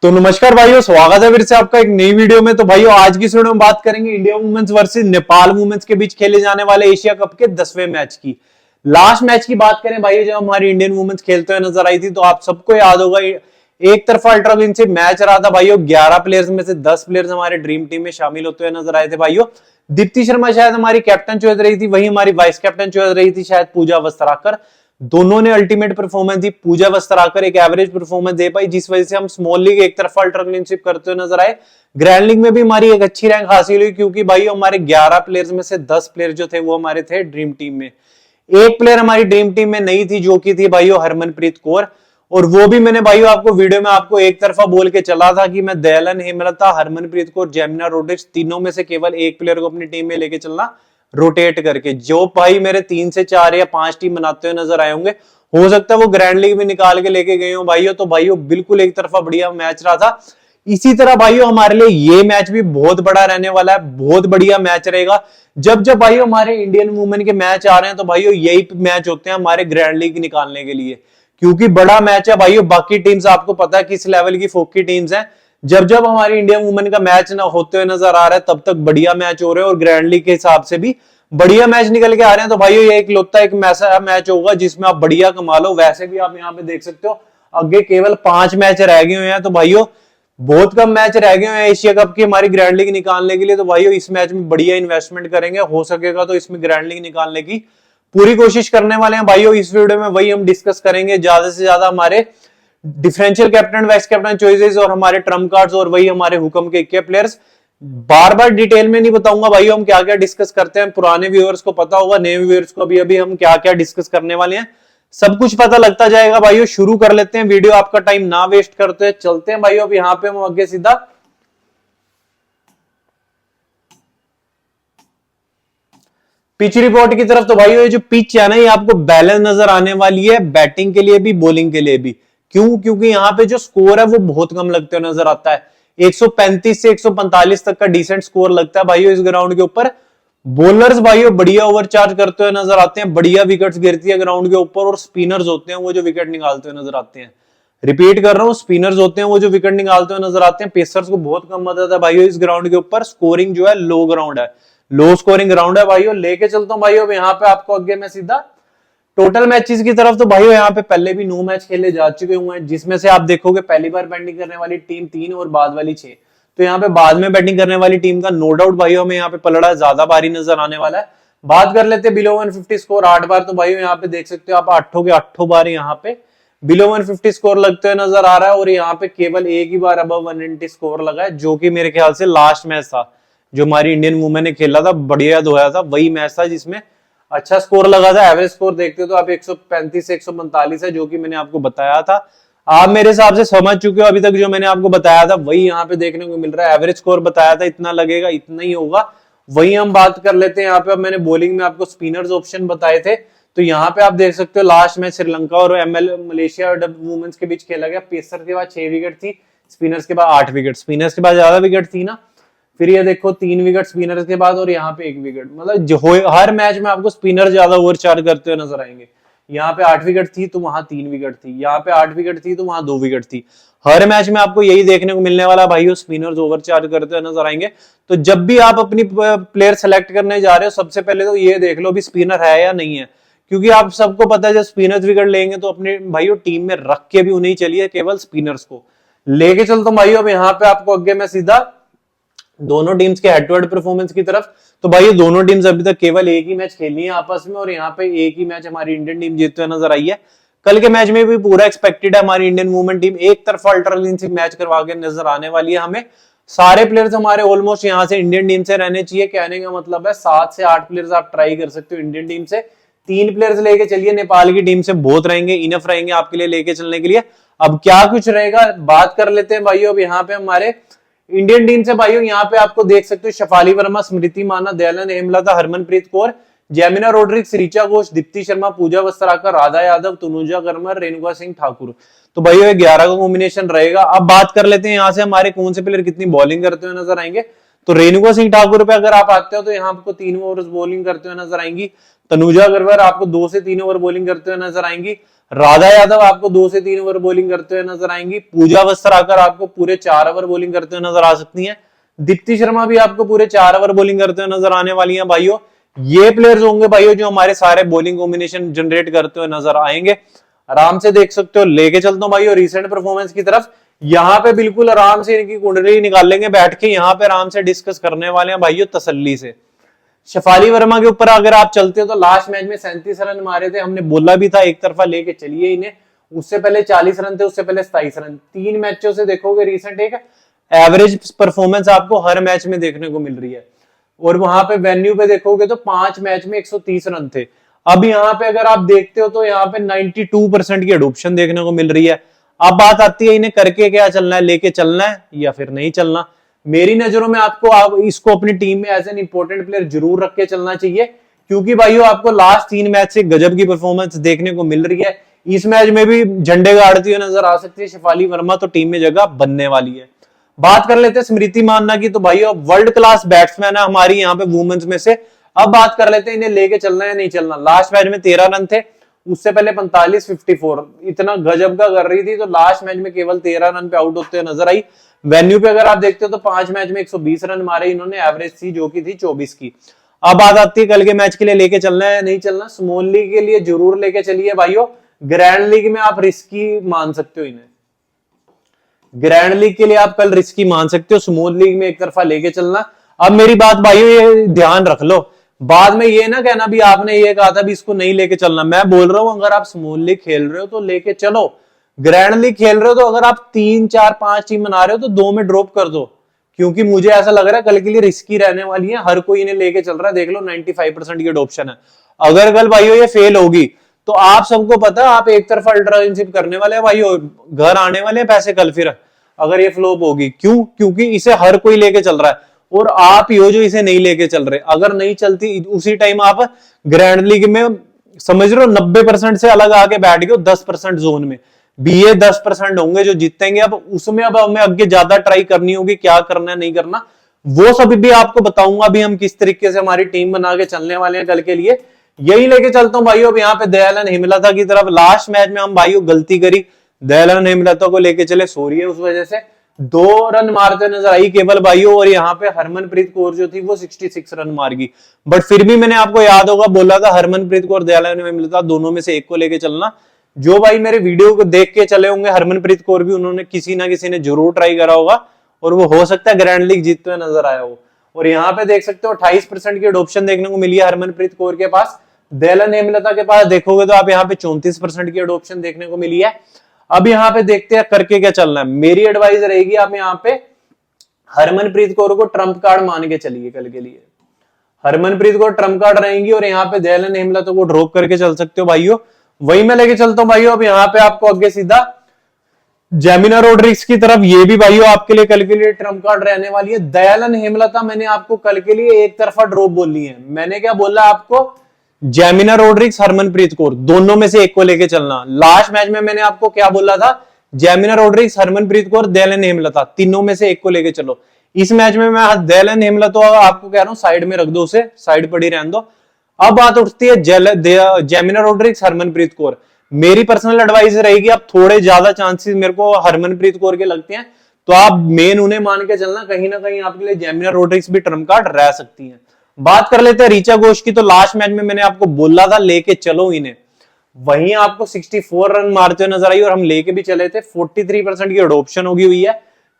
तो नमस्कार भाइयों, स्वागत है फिर से आपका एक नई वीडियो में। तो भाइयों आज की इस वीडियो में बात करेंगे India women's versus Nepal women's के बीच खेले जाने वाले एशिया कप के 10वें मैच की। लास्ट मैच की बात करें भाइयों, जब हमारी इंडियन वुमेन्स खेलते हुए नजर आई थी तो आप सबको याद होगा एक तरफा अल्ट्राविनशिप मैच रहा था भाइयों। 11 प्लेयर्स में से 10 प्लेयर्स हमारे ड्रीम टीम में शामिल होते हुए नजर आए थे भाइयों। दीप्ति शर्मा शायद हमारी कैप्टन चॉइस रही थी, वही हमारी वाइस कैप्टन चॉइस रही थी शायद पूजा वस्त्राकर। दोनों ने अल्टीमेट परफॉर्मेंस दी। पूजा वस्त्राकर एक एवरेज परफॉर्मेंस दे पाई, जिस वजह से हम स्मॉल लीग एक तरफा अल्ट्राविनशिप करते हुए नजर आए। ग्रैंड लीग में भी हमारी एक अच्छी रैंक हासिल हुई, क्योंकि भाई हमारे 11 प्लेयर्स में से 10 प्लेयर जो थे वो हमारे थे ड्रीम टीम में। एक प्लेयर हमारी ड्रीम टीम में नहीं थी, जो की थी भाइयों हरमनप्रीत कौर। और वो भी मैंने भाइयों आपको वीडियो में आपको एक तरफा बोल के चला था कि मैं दयालन, हेमलता, हरमनप्रीत कौर, जेमिना रोड्रिग्स तीनों में से केवल एक प्लेयर को अपनी टीम में लेके चलना, रोटेट करके। जो भाई मेरे 3 से 4 या 5 टीम बनाते हुए नजर आए होंगे, हो सकता है वो ग्रैंड लीग में निकाल के लेके गए हो भाइयों। तो भाइयों बिल्कुल एक तरफा बढ़िया मैच रहा था। इसी तरह भाइयों हमारे लिए ये मैच भी बहुत बड़ा रहने वाला है, बहुत बढ़िया मैच रहेगा। जब जब भाइयों हमारे इंडियन वुमेन के मैच आ रहे हैं तो भाइयों यही मैच होते हैं हमारे ग्रैंड लीग निकालने के लिए, क्योंकि बड़ा मैच है भाइयों। बाकी टीम्स आपको पता है किस लेवल की फोकी टीम्स हैं। जब जब हमारी इंडियन वुमेन का मैच ना होते हुए नजर आ रहा है, तब तक बढ़िया मैच हो रहे हैं और ग्रैंड लीग के हिसाब से भी बढ़िया मैच निकल के आ रहे हैं। तो भाइयों ये एक लौता एक मैच होगा जिसमें आप बढ़िया कमा लो। वैसे भी आप यहाँ पे देख सकते हो आगे केवल 5 मैच रह गए हुए हैं, तो भाइयों बहुत कम मैच रह गए हैं एशिया कप की हमारी ग्रैंड लीग निकालने के लिए। तो भाइयों इस मैच में बढ़िया इन्वेस्टमेंट करेंगे, हो सकेगा तो इसमें ग्रैंड लीग निकालने की पूरी कोशिश करने वाले हैं भाइयों। इस वीडियो में वही हम डिस्कस करेंगे, ज्यादा से ज्यादा हमारे differential captain, vice captain choices और हमारे ट्रम्प कार्ड्स और वही हमारे हुक्म के 21 प्लेयर्स। बार बार डिटेल में नहीं बताऊंगा भाई हम क्या क्या डिस्कस करते हैं, पुराने व्यूअर्स को पता होगा, नए व्यूअर्स को अभी अभी हम क्या क्या डिस्कस करने वाले हैं सब कुछ पता लगता जाएगा भाइयों। शुरू कर लेते हैं वीडियो, आपका टाइम ना वेस्ट करते हैं, चलते हैं भाइयों। अब यहाँ पे हम आगे सीधा पिच रिपोर्ट की तरफ। तो भाइयों ये जो पिच है ना, ये आपको बैलेंस नजर आने वाली है, बैटिंग के लिए भी बॉलिंग के लिए भी। क्यों? क्योंकि यहाँ पे जो स्कोर है वो बहुत कम लगते हुए नजर आता है। 135 से 145 तक का डिसेंट स्कोर लगता है भाइयों इस ग्राउंड के ऊपर। बॉलर्स भाइयों बढ़िया ओवरचार्ज करते हुए नजर आते हैं, बढ़िया विकेट्स गिरती है ग्राउंड के ऊपर, और स्पिनर्स होते हैं वो जो विकेट निकालते हुए नजर आते हैं। रिपीट कर रहा हूं, स्पिनर्स होते हैं वो जो विकेट निकालते हुए नजर आते हैं। पेसर्स को बहुत कम मदद है भाइयों इस ग्राउंड के ऊपर। स्कोरिंग जो है लो ग्राउंड है, लो स्कोरिंग ग्राउंड है भाइयों। लेके चलता हूं भाइयों यहाँ पे आपको आगे मैं सीधा टोटल मैचेस की तरफ। तो भाइयों यहाँ पे पहले भी 9 मैच खेले जा चुके हुए हैं, जिसमें से आप देखोगे पहली बार बैटिंग करने वाली टीम 3 और बाद वाली 6। तो यहाँ पे बाद में बैटिंग करने वाली टीम का नो डाउट भाइयों हमें यहाँ पे पलड़ा ज्यादा भारी नजर आने वाला है। बात कर लेते हैं बिलो 150 स्कोर 8 बार। तो भाइयों यहाँ पे देख सकते हो आप 8 के 8 बार यहाँ पे बिलो 150 स्कोर लगते हुए नजर आ रहा है, और यहाँ पे केवल एक ही बार अबव 190 स्कोर लगा है, जो कि मेरे ख्याल से लास्ट मैच था जो हमारी इंडियन वुमेन ने खेला था, बढ़िया धोया था, वही मैच था जिसमें अच्छा स्कोर लगा था। एवरेज स्कोर देखते हो तो आप 135 से 145 है, जो कि मैंने आपको बताया था। आप मेरे हिसाब से समझ चुके हो अभी तक, जो मैंने आपको बताया था वही यहाँ पे देखने को मिल रहा है। एवरेज स्कोर बताया था इतना लगेगा, इतना ही होगा, वही हम बात कर लेते हैं यहाँ पे। अब मैंने बॉलिंग में आपको स्पिनर्स ऑप्शन बताए थे, तो यहाँ पे आप देख सकते हो लास्ट मैच श्रीलंका और मलेशिया और वुमेन्स के बीच खेला गया। पेसर के बाद 6 विकेट थी, स्पिनर्स के बाद 8 विकेट। स्पिनर्स के बाद ज्यादा विकेट थी ना, फिर ये देखो 3 विकेट स्पिनर्स के बाद और यहाँ पे 1 विकेट। मतलब हर मैच में आपको स्पिनर ज्यादा ओवरचार्ज करते हुए नजर आएंगे। यहाँ पे 8 विकेट थी तो वहां 3 विकेट थी, यहाँ पे 8 विकेट थी तो वहां 2 विकेट थी। हर मैच में आपको यही देखने को मिलने वाला भाइयों, स्पिनर्स ओवरचार्ज करते हुए नजर आएंगे। तो जब भी आप अपनी प्लेयर सेलेक्ट करने जा रहे हो, सबसे पहले तो ये देख लो भी स्पिनर है या नहीं है, क्योंकि आप सबको पता है जब स्पिनर्स विकेट लेंगे तो अपने भाइयों टीम में रख के भी उन्हें चलिए, केवल स्पिनर्स को लेके चलता हूं भाइयों। अब यहाँ पे आपको आगे मैं सीधा दोनों टीम्स के हेड टू हेड परफॉर्मेंस की तरफ। तो भाई दोनों टीम्स अभी तक केवल एक ही मैच खेलनी है आपस में, और यहाँ पे एक ही मैच हमारी इंडियन टीम जीतते हुए नजर आई है। कल के मैच में भी पूरा एक्सपेक्टेड है हमारी इंडियन वुमेन टीम एक तरफा अल्ट्राविनशिप मैच करवा के नजर आने वाली है। हमें सारे प्लेयर्स हमारे ऑलमोस्ट यहाँ से इंडियन टीम से रहने चाहिए। कहने का मतलब है 7 से 8 प्लेयर्स आप ट्राई कर सकते हो इंडियन टीम से। 3 प्लेयर्स लेके चलिए नेपाल की टीम से, बहुत रहेंगे, इनफ रहेंगे आपके लिए लेके चलने के लिए। अब क्या कुछ रहेगा बात कर लेते हैं भाइयों। अब यहाँ पे हमारे इंडियन टीम से भाइयों यहाँ पे आपको देख सकते हो शफाली वर्मा, स्मृति माना, दयालन, हेमलता, हरमनप्रीत कौर, जेमिना रोड्रिग्स, ऋचा घोष, दीप्ति शर्मा, पूजा वस्त्राकर, राधा यादव, तनुजा गरमर, रेणुका सिंह ठाकुर। तो भाइयों 11 का कॉम्बिनेशन रहेगा। अब बात कर लेते हैं यहाँ से हमारे कौन से प्लेयर कितनी बॉलिंग करते हुए नजर आएंगे। तो रेणुका सिंह ठाकुर पे अगर आप आते हो तो यहाँ आपको 3 ओवर बॉलिंग करते हुए नजर आएंगी। तनुजा गरवर आपको 2 से 3 ओवर बॉलिंग करते हुए नजर आएंगी। राधा यादव आपको 2 से 3 ओवर बॉलिंग करते हुए नजर आएंगी। पूजा वस्त्राकर आपको पूरे 4 ओवर बॉलिंग करते हुए नजर आ सकती हैं। दीप्ति शर्मा भी आपको पूरे 4 ओवर बॉलिंग करते हुए नजर आने वाली हैं भाइयों। ये प्लेयर्स होंगे भाइयों जो हमारे सारे बॉलिंग कॉम्बिनेशन जनरेट करते हुए नजर आएंगे। आराम से देख सकते हो, लेके चलता हूं भाइयों रिसेंट परफॉर्मेंस की तरफ। यहाँ पे बिल्कुल आराम से इनकी कुंडली निकाल लेंगे बैठ के, यहाँ पे आराम से डिस्कस करने वाले हैं भाइयों तसल्ली से। शफाली वर्मा के ऊपर अगर आप चलते हो तो लास्ट मैच में 37 रन मारे थे, हमने बोला भी था एक तरफा लेके चलिए इन्हें। उससे पहले 40 रन थे, उससे पहले 27 रन। 3 मैचों से देखोगे रिसेंट एक एवरेज परफॉर्मेंस आपको हर मैच में देखने को मिल रही है। और वहां पे वेन्यू पे देखोगे तो 5 मैच में 130 रन थे। अब यहाँ पे अगर आप देखते हो तो यहाँ पे 92% की एडॉप्शन देखने को मिल रही है। अब बात आती है इन्हें करके क्या चलना है, लेके चलना है या फिर नहीं चलना। मेरी नजरों में आपको आप इसको अपनी टीम में एज एन इंपॉर्टेंट प्लेयर जरूर रख के चलना चाहिए, क्योंकि भाइयों आपको लास्ट 3 मैच से गजब की परफॉर्मेंस देखने को मिल रही है। इस मैच में भी झंडे गाड़ती हुई नजर आ सकती है शफाली वर्मा, तो टीम में जगह बनने वाली है। बात कर लेते हैं स्मृति मानना की, तो भाइयों वर्ल्ड क्लास बैट्समैन है हमारी यहाँ पे वुमेन्स में से। अब बात कर लेते हैं इन्हें लेके चलना है या नहीं चलना। लास्ट मैच में 13 रन थे, उससे पहले 45, 54 इतना गजब का कर रही थी, तो लास्ट मैच में केवल 13 रन पे आउट होते हुए नजर आई। वेन्यू पे अगर आप देखते हो तो 5 मैच में 120 रन मारे इन्होंने, एवरेज थी जो की थी 24 की। अब बात आती है कल के मैच के लिए लेके चलना है या नहीं चलना। स्मॉल लीग के लिए जरूर लेके चलिए भाइयों। ग्रैंड लीग में आप रिस्की मान सकते हो इन्हें, ग्रैंड लीग के लिए आप कल रिस्की मान सकते हो, स्मॉल लीग में एक तरफा लेके चलना। अब मेरी बात भाइयों ये ध्यान रख लो, बाद में ये ना कहना भी आपने ये कहा था भी इसको नहीं लेके चलना। मैं बोल रहा हूं अगर आप स्मॉल लीग खेल रहे हो तो लेके चलो, ग्रैंड लीग खेल रहे हो तो अगर आप 3, 4, 5 टीम बना रहे हो तो 2 में ड्रॉप कर दो, क्योंकि मुझे ऐसा लग रहा है कल के लिए रिस्की रहने वाली है। हर कोई इन्हें लेके चल रहा है, देख लो 95% की एडॉप्शन है। अगर कल भाइयों ये फेल होगी तो आप सबको पता है आप एक तरफा अल्ट्राशिप करने वाले हैं भाइयों, घर आने वाले हैं पैसे कल फिर अगर ये फ्लॉप होगी। क्यों? क्योंकि इसे हर कोई लेके चल रहा है और आप ही हो जो इसे नहीं लेके चल रहे। अगर नहीं चलती उसी टाइम आप ग्रैंड लीग में समझ रहे हो 90% से अलग आके बैठ गए 10% जोन में, बीए 10% होंगे जो जीतेंगे। अब उसमें अब हमें आगे ज्यादा ट्राई करनी होगी, क्या करना है नहीं करना वो सब भी आपको बताऊंगा भी हम किस तरीके से हमारी टीम बना के चलने वाले हैं कल के लिए। यही लेके चलता हूं भाइयों। अब यहाँ पे दयालन हेमलता की तरफ लास्ट मैच में हम भाइयों गलती करी, दयालन हेमलता को लेके चले, सॉरी है उस वजह से 2 रन मारते नजर आई केवल भाइयों। और यहाँ पे हरमनप्रीत कौर जो थी वो 66 रन मार गई, बट फिर भी मैंने आपको याद होगा बोला था हरमनप्रीत कौर दयालन हेमलता दोनों में से एक को लेके चलना। जो भाई मेरे वीडियो को देख के चले होंगे हरमनप्रीत कौर भी उन्होंने किसी ना किसी ने जरूर ट्राई करा होगा और वो हो सकता है ग्रैंड लीग जीतते हुए नजर आया हो। और यहाँ पे देख सकते हो 28% की एडॉप्शन देखने को मिली है हरमनप्रीत कौर के पास। दयालन हेमलता के पास देखोगे तो आप यहाँ पे 34% की एडॉप्शन देखने को मिली है। अब यहाँ पे देखते हैं करके क्या चलना है। मेरी एडवाइस रहेगी आप यहाँ पे हरमनप्रीत कौर को ट्रम्प कार्ड मान के चलिए कल के लिए। हरमनप्रीत कौर ट्रम्प कार्ड रहेंगी और यहाँ पे दयालन हेमलता को ड्रॉप करके चल सकते हो भाइयों। वही मैं लेके चलता हूं भाइयों। अब यहाँ पे आपको आगे सीधा जेमिना रोड्रिग्स की तरफ, ये भी भाइयों आपके लिए कल के लिए ट्रम्प कार्ड रहने वाली है। दयालन हेमलता मैंने आपको कल के लिए एक तरफा ड्रॉप बोली है। मैंने क्या बोला आपको, जेमिना रोड्रिग्स हरमनप्रीत कौर दोनों में से एक को लेके चलना। लास्ट मैच में मैंने आपको क्या बोला था, जेमिना रोड्रिग्स हरमनप्रीत कौर दयालन हेमलता तीनों में से एक को लेके चलो। इस मैच में मैं दयालन हेमलता आपको कह रहा हूं साइड में रख दो, उसे साइड पड़ी रहने दो। अब बात उठती है जेमिना रोड्रिग्स हरमनप्रीत कौर। मेरी पर्सनल एडवाइस रहेगी आप थोड़े ज्यादा चांसेस मेरे को हरमनप्रीत कौर के लगते हैं तो आप मेन उन्हें मान के चलना, कहीं ना कहीं आपके लिए जेमिना रोड्रिग्स भी ट्रम्प कार्ड रह सकती हैं। बात कर लेते हैं ऋचा घोष की, तो लास्ट मैच में मैंने आपको बोला था लेके चलो इन्हें, वहीं आपको 64 रन मारते हुए नजर आई और हम लेके भी चले थे। 43% की एडॉप्शन होगी हुई है।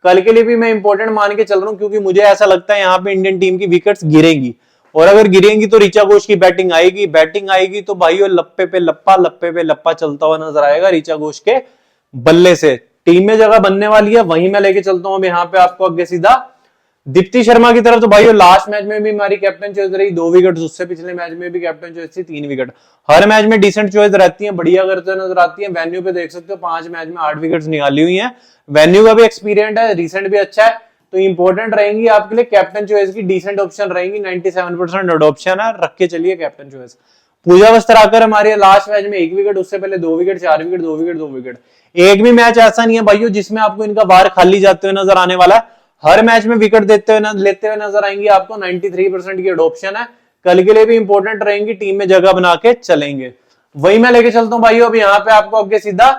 कल के लिए भी मैं इंपॉर्टेंट मान के चल रहा हूं क्योंकि मुझे ऐसा लगता है यहाँ पे इंडियन टीम की विकेट्स गिरेंगी और अगर गिरेंगी तो ऋचा घोष की बैटिंग आएगी। बैटिंग आएगी तो भाइयों लप्पे पे लप्पा चलता हुआ नजर आएगा ऋचा घोष के बल्ले से। टीम में जगह बनने वाली है, वहीं मैं लेके चलता हूं अब यहाँ पे आपको आगे सीधा दीप्ति शर्मा की तरफ। तो भाइयों लास्ट मैच में भी हमारी कैप्टन चॉइस रही 2 विकेट, उससे पिछले मैच में भी कैप्टन चॉइस थी 3 विकेट। हर मैच में डिसेंट चॉइस रहती है, बढ़िया करते नजर आती है। वेन्यू पे देख सकते हो 5 मैच में 8 विकेट निकाली हुई है। वेन्यू का भी एक्सपीरियंस है, रिसेंट भी अच्छा है, तो इंपॉर्टेंट रहेंगी आपके लिए कैप्टन चॉइस की डिसेंट ऑप्शन रहेंगी। 97% एडॉप्शन है, रख के चलिए कैप्टन चॉइस। पूजा वस्त्राकर हमारे लास्ट मैच में 1 विकेट, उससे पहले 2 विकेट, 4 विकेट, 2 विकेट, 2 विकेट। एक भी मैच ऐसा नहीं है भाइयों जिसमें आपको इनका बार खाली जाते हुए नजर आने वाला है। हर मैच में विकेट लेते हुए नजर आएंगे आपको। 93% की एडॉप्शन है, कल के लिए भी इंपॉर्टेंट रहेंगी, टीम में जगह बना के चलेंगे। वही मैं लेके चलता हूं भाइयों अब यहाँ पे आपको आगे सीधा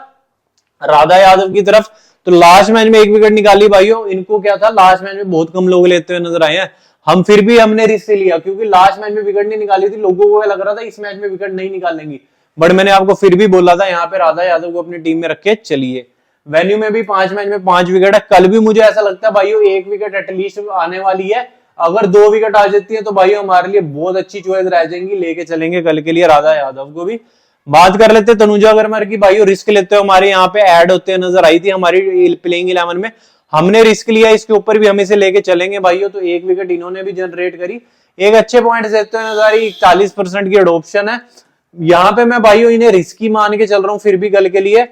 राधा यादव की तरफ। तो लास्ट मैच में एक विकेट निकाली भाइयों, इनको क्या था लास्ट मैच में बहुत कम लोग लेते हुए नजर आए हैं, हम फिर भी हमने रिस्क लिया क्योंकि लास्ट मैच में विकेट नहीं निकाली थी, लोगों को लग रहा था इस मैच में विकेट नहीं निकालेंगी, बट मैंने आपको फिर भी बोला था यहाँ पे राधा यादव को अपनी टीम में रख के चलिए। वेन्यू में भी 5 मैच में 5 विकेट है, कल भी मुझे ऐसा लगता है भाइयों 1 विकेट एटलीस्ट आने वाली है, अगर 2 विकेट आ जाती है तो भाइयों हमारे लिए बहुत अच्छी चॉइस रह जाएंगी, लेके चलेंगे कल के लिए राधा यादव को भी। बात कर लेते तनुजा अगरकर की भाइयों, रिस्क लेते हुए हमारे यहाँ पे ऐड होते नजर आई थी हमारी प्लेइंग 11 में, हमने रिस्क लिया, इसके ऊपर भी हम इसे लेके चलेंगे भाइयों। तो 1 विकेट इन्होंने भी जनरेट करी, एक अच्छे पॉइंट देते हुए नजर आई, 40% की एडॉप्शन है यहाँ पे, मैं भाइयों इन्हें रिस्की मान के चल रहा हूं फिर भी कल के लिए,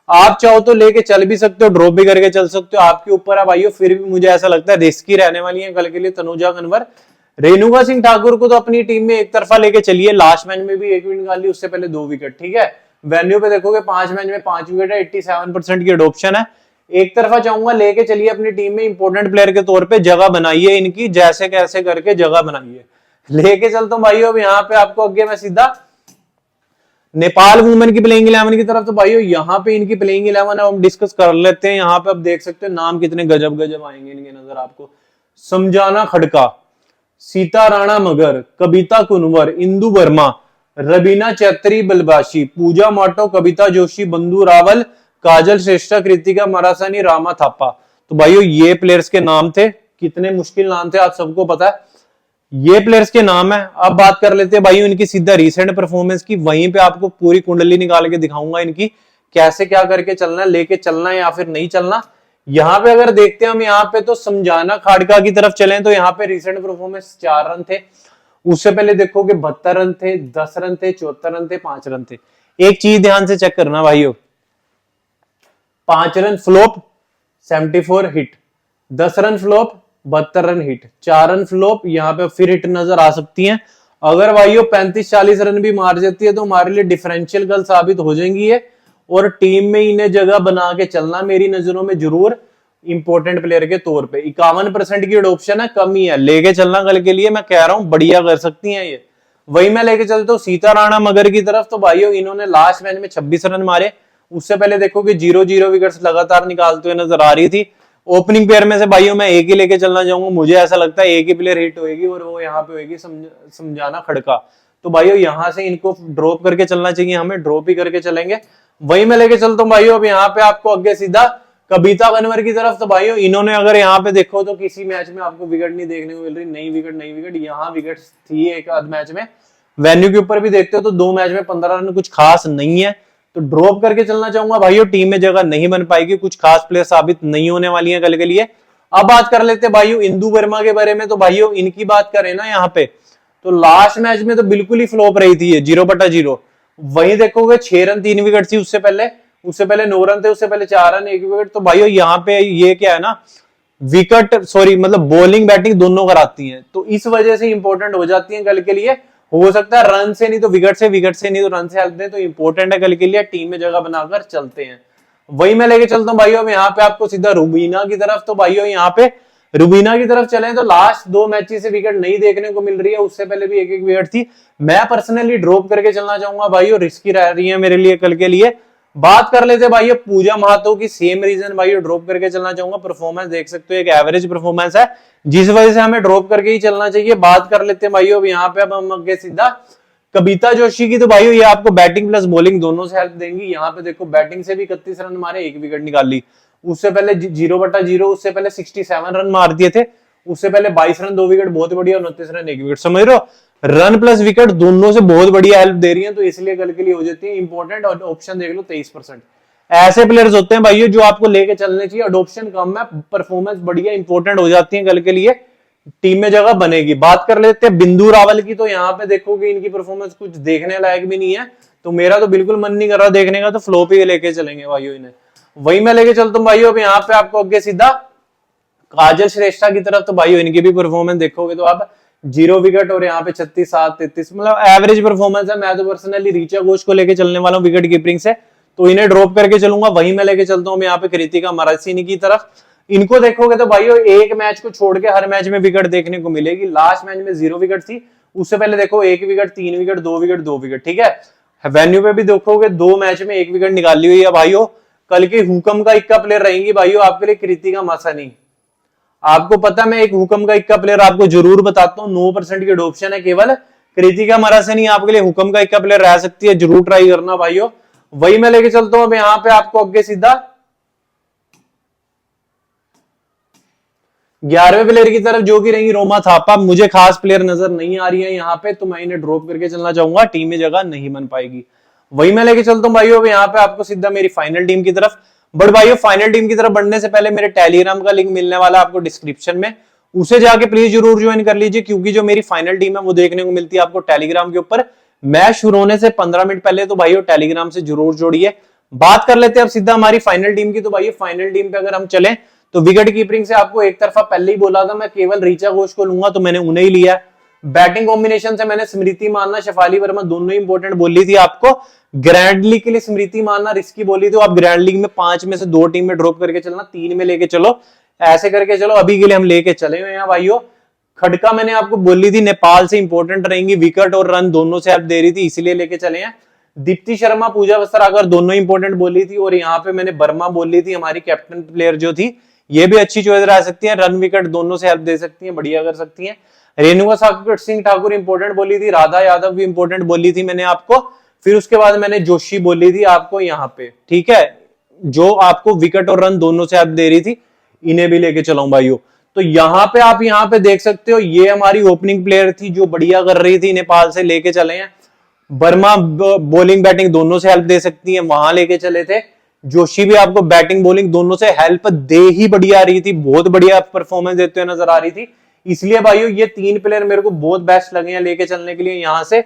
आप चाहो तो लेके चल भी सकते हो, ड्रॉप भी करके चल सकते हो, आपके ऊपर है भाइयों, फिर भी मुझे ऐसा लगता है रिस्की रहने वाली है कल के लिए तनुजा अगरकर। रेणुका सिंह ठाकुर को तो अपनी टीम में एक तरफा लेके चलिए, लास्ट मैच में भी 1 विकेट निकाल ली, उससे पहले 2 विकेट, ठीक है। वेन्यू पे देखोगे 5 मैच में 5 विकेट है, 87% की एडॉप्शन है, एक तरफा चाहूंगा लेके चलिए अपनी टीम में, इंपॉर्टेंट प्लेयर के तौर पे जगह बनाइए इनकी, जैसे कैसे करके जगह बनाइए, लेके चलता हूं भाइयों। अब यहाँ पे आपको आगे मैं सीधा नेपाल वुमेन की प्लेइंग 11 की तरफ, तो भाइयों यहाँ पे इनकी प्लेइंग 11 हम डिस्कस कर लेते हैं। यहाँ पे आप देख सकते हैं नाम कितने गजब गजब आएंगे इनके नजर आपको, समझाना खड़का, सीता राणा मगर, कविता कुनवर, इंदु वर्मा, रबीना चैत्री बलबाशी, पूजा माटो, कविता जोशी, बंधु रावल, काजल श्रेष्ठा, कृतिका मरासानी, रामा थापा। तो भाइयों ये प्लेयर्स के नाम थे, कितने मुश्किल नाम थे आप सबको पता है, ये प्लेयर्स के नाम है। अब बात कर लेते हैं भाइयों इनकी सीधा रिसेंट परफॉर्मेंस की, वहीं पे आपको पूरी कुंडली निकाल के दिखाऊंगा इनकी कैसे क्या करके चलना है, लेके चलना है या फिर नहीं चलना। यहाँ पे अगर देखते हैं हम यहाँ पे तो समझाना खाड़का की तरफ चलें तो यहाँ पे रिसेंट परफॉर्मेंस 4 रन थे, उससे पहले देखोगे 72 रन थे, 10 रन थे, 74 रन थे, 5 रन थे। एक चीज ध्यान से चेक करना भाइयों, 5 run flop 74 hit, 10 run flop 72 run hit, 4 run flop, यहाँ पे फिर हिट नजर आ सकती हैं। अगर भाइयों 35-40 रन भी मार जाती है तो हमारे लिए डिफरेंशियल गल साबित हो जाएंगी है, और टीम में इन्हें जगह बना के चलना मेरी नजरों में जरूर इंपॉर्टेंट प्लेयर के तौर पे। 51% की एडॉप्शन है, कम ही है, लेके चलना कल के लिए, मैं कह रहा हूं बढ़िया कर सकती हैं ये। वही मैं लेके चलता हूँ सीता राणा मगर की तरफ, तो भाइयों इन्होंने लास्ट मैच में 26 रन मारे, उससे पहले देखोगे 0-0 विकेट्स लगातार निकालते हुए नजर आ रही थी। ओपनिंग पेयर में से भाइयों मैं एक ही लेके चलना चाहूंगा, मुझे ऐसा लगता है एक ही प्लेयर हिट होगी और वो यहाँ पे होगी समझाना खड़का। तो भाइयों यहाँ से इनको ड्रॉप करके चलना चाहिए, हमें ड्रॉप ही करके चलेंगे। वही मैं लेके चलता हूँ भाइयों अब यहाँ पे आपको आगे सीधा कविता अगरकर की तरफ। तो भाइयों इन्होंने अगर यहाँ पे देखो तो किसी मैच में आपको विकेट नहीं देखने को मिल रही, नई विकेट, यहाँ विकेट थी एक आध मैच में। वेन्यू के ऊपर भी देखते हो तो 2 मैच में 15 रन कुछ खास नहीं है, तो ड्रॉप करके चलना चाहूंगा भाइयों, टीम में जगह नहीं बन पाएगी, कुछ खास प्लेयर साबित नहीं होने वाली है कल के लिए। अब बात कर लेते हैं भाइयों इंदु वर्मा के बारे में, तो भाइयों इनकी बात करें ना यहाँ पे, तो लास्ट मैच में तो बिल्कुल ही फ्लॉप रही थी ये, 0/0। वहीं देखोगे 6 रन 3 विकेट थी, उससे पहले 9 रन थे, उससे पहले 4 रन 1 विकेट। तो भाइयों यहाँ पे ये क्या है ना, विकेट सॉरी मतलब बॉलिंग बैटिंग दोनों कराती हैं, तो इस वजह से इंपॉर्टेंट हो जाती है कल के लिए। हो सकता है रन से नहीं तो विकेट से नहीं तो रन से हेल्प दें, तो इंपॉर्टेंट है कल के लिए, टीम में जगह बनाकर चलते हैं। वही मैं लेके चलता हूँ भाइयों अब यहाँ पे आपको सीधा रुबीना की तरफ। तो भाइयों यहाँ पे रुबीना की तरफ चलें तो लास्ट 2 मैचेस से विकेट नहीं देखने को मिल रही है, उससे पहले भी एक विकेट थी। मैं पर्सनली ड्रॉप करके चलना चाहूंगा भाइयों, रिस्की रह रही है मेरे लिए कल के लिए। बात कर लेते भाइयों पूजा महातो की, सेम रीजन भाइयों ड्रॉप करके चलना चाहूंगा। परफॉर्मेंस देख सकते हो एक एवरेज परफॉर्मेंस है, जिस वजह से हमें ड्रॉप करके ही चलना चाहिए। बात कर लेते हैं भाइयों अब यहाँ पे, अब हम आगे सीधा कविता जोशी की। तो भाइयों ये आपको बैटिंग प्लस बॉलिंग दोनों से हेल्प देंगी। यहाँ पे देखो बैटिंग से भी 31 रन मारे, 1 विकेट निकाल ली, उससे पहले 0/0, उससे पहले 67 रन मार दिए थे, उससे पहले 22 रन 2 विकेट, बहुत बढ़िया, 29 रन 1 विकेट। समझ रहे हो, रन प्लस विकेट दोनों से बहुत बढ़िया हेल्प दे रही है, तो इसलिए कल के लिए हो जाती है इंपॉर्टेंट। और ऑप्शन देख लो 23%। ऐसे प्लेयर्स होते हैं भाइयों जो आपको लेके चलने चाहिए, अडोप्शन कम है, परफॉर्मेंस बढ़िया इंपॉर्टेंट हो जाती है कल के लिए, टीम में जगह बनेगी। बात कर लेते हैं बिंदु रावल की। तो यहाँ पे देखोगे इनकी परफॉर्मेंस कुछ देखने लायक भी नहीं है, तो मेरा तो बिल्कुल मन नहीं कर रहा देखने का, तो फ्लॉप ही लेके चलेंगे भाइयों इन्हें। वही मैं लेके चलता हूँ भाइयों अब यहाँ पे आपको आगे सीधा काजल श्रेष्ठा की तरफ। तो भाइयों इनकी भी परफॉर्मेंस देखोगे तो आप 0 विकेट और यहाँ पे 36, 7, 33, मतलब एवरेज परफॉर्मेंस है। मैं तो पर्सनली ऋचा घोष को लेके चलने वाला हूँ विकेट कीपिंग से, तो इन्हें ड्रॉप करके चलूंगा। वही मैं लेके चलता हूँ यहाँ पे कृतिका मरासिनी की तरफ। इनको देखोगे तो भाइयों एक मैच को छोड़ के हर मैच में विकेट देखने को मिलेगी। लास्ट मैच में 0 विकेट थी, उससे पहले देखो 1 विकेट, 3 विकेट, 2 विकेट, 2 विकेट, ठीक है। वेन्यू पे भी देखोगे 2 मैच में 1 विकेट निकाली हुई है भाइयों। कल के हुकम का इक्का प्लेयर रहेंगी भाइयों आपके लिए कृतिका मासानी। आपको पता, मैं एक हुकम का इक्का प्लेयर आपको जरूर बताता हूँ, 9% की एडॉप्शन है केवल। कृतिका मासानी आपके लिए हुकम का इक्का प्लेयर रह सकती है, जरूर ट्राई करना भाइयों। वही मैं लेके चलता हूं अब यहां पे आपको आगे सीधा 11वें प्लेयर की तरफ, जो कि रहेंगी रोमा थापा। मुझे खास प्लेयर नजर नहीं आ रही है यहाँ पे, तो मैं इन्हें ड्रॉप करके चलना चाहूंगा, टीम में जगह नहीं बन पाएगी। वही मैं लेके चलता हूँ भाइयों अब यहाँ पे आपको सीधा मेरी फाइनल टीम की तरफ। बट भाइयों फाइनल टीम की तरफ बढ़ने से पहले मेरे टेलीग्राम का लिंक मिलने वाला है आपको डिस्क्रिप्शन में, उसे जाके प्लीज जरूर ज्वाइन कर लीजिए, क्योंकि जो मेरी फाइनल टीम है वो देखने को मिलती है आपको टेलीग्राम के ऊपर। मैच शुरू होने से 15 मिनट पहले, तो भाइयों टेलीग्राम से जरूर जोड़िए। बात कर लेते हैं अब सीधा हमारी फाइनल टीम की। तो भाइयों फाइनल टीम पे अगर हम चलें तो विकेट कीपिंग से आपको एक तरफा पहले ही बोला था मैं केवल ऋचा घोष को लूंगा, तो मैंने उन्हें ही लिया है। बैटिंग कॉम्बिनेशन से मैंने स्मृति मानना, शेफाली वर्मा दोनों ही इंपॉर्टेंट बोली थी आपको। ग्रैंड लीग के लिए स्मृति मानना रिस्की बोली, तो आप ग्रैंड लीग में 5 में से 2 टीम में ड्रॉप करके चलना, 3 में लेके चलो, ऐसे करके चलो। अभी के लिए हम लेके चले हुए हैं भाइयों। खड़का मैंने आपको बोली थी नेपाल से इंपॉर्टेंट रहेंगी, विकेट और रन दोनों से हेल्प दे रही थी, इसीलिए लेके चले हैं। दीप्ति शर्मा, पूजा वस्त्राकर दोनों इंपॉर्टेंट बोली थी, और यहाँ पे मैंने वर्मा बोली थी हमारी कैप्टन प्लेयर जो थी, ये भी अच्छी चॉइस रह सकती है, रन विकेट दोनों से हेल्प दे सकती है, बढ़िया कर सकती है। रेणुका सागर सिंह ठाकुर इंपॉर्टेंट बोली थी, राधा यादव भी इंपॉर्टेंट बोली थी मैंने आपको। फिर उसके बाद मैंने जोशी बोली थी आपको यहाँ पे, ठीक है, जो आपको विकेट और रन दोनों से हेल्प दे रही थी, इन्हें भी लेके चलाऊं भाइयों। तो यहाँ पे आप यहाँ पे देख सकते हो, ये हमारी ओपनिंग प्लेयर थी जो बढ़िया कर रही थी, नेपाल से लेके चले हैं। वर्मा बॉलिंग बैटिंग दोनों से हेल्प दे सकती है, वहां लेके चले थे। जोशी भी आपको बैटिंग बॉलिंग दोनों से हेल्प दे ही बढ़िया आ रही थी, बहुत बढ़िया परफॉर्मेंस देते हुए नजर आ रही थी। इसलिए भाइयों ये 3 प्लेयर मेरे को बहुत बेस्ट लगे हैं लेके चलने के लिए। यहां से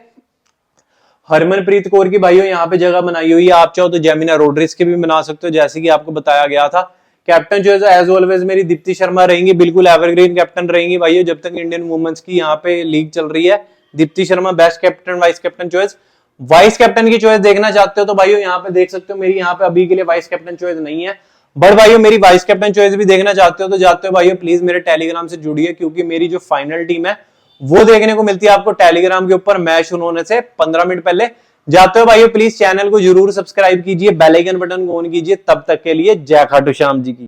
हरमनप्रीत कौर की भाइयों यहाँ पे जगह बनाई हुई है, आप चाहो तो जेमिना रोड्रिग्स की भी बना सकते हो, जैसे कि आपको बताया गया था। कैप्टन जो है एज ऑलवेज मेरी दीप्ति शर्मा रहेंगी, बिल्कुल एवरग्रीन कैप्टन रहेंगी भाइयों जब तक इंडियन वुमेन्स की यहाँ पे लीग चल रही है। Deepti Sharma best captain, vice captain choice. Vice captain की चॉइस देखना चाहते हो तो भाइयों यहाँ पे देख सकते हो, मेरी यहाँ पे अभी के लिए वाइस कैप्टन चॉइस नहीं है। बट भाइयों मेरी वाइस कैप्टन चॉइस भी देखना चाहते हो तो जाते हो भाइयों प्लीज मेरे टेलीग्राम से जुड़िए, क्योंकि मेरी जो फाइनल टीम है वो देखने को मिलती है आपको टेलीग्राम के ऊपर मैच शुरू होने से 15 मिनट पहले। जाते हो भाइयों प्लीज चैनल को जरूर सब्सक्राइब कीजिए, बेल आइकन बटन को ऑन कीजिए। तब तक के लिए जय खाटू श्याम जी की।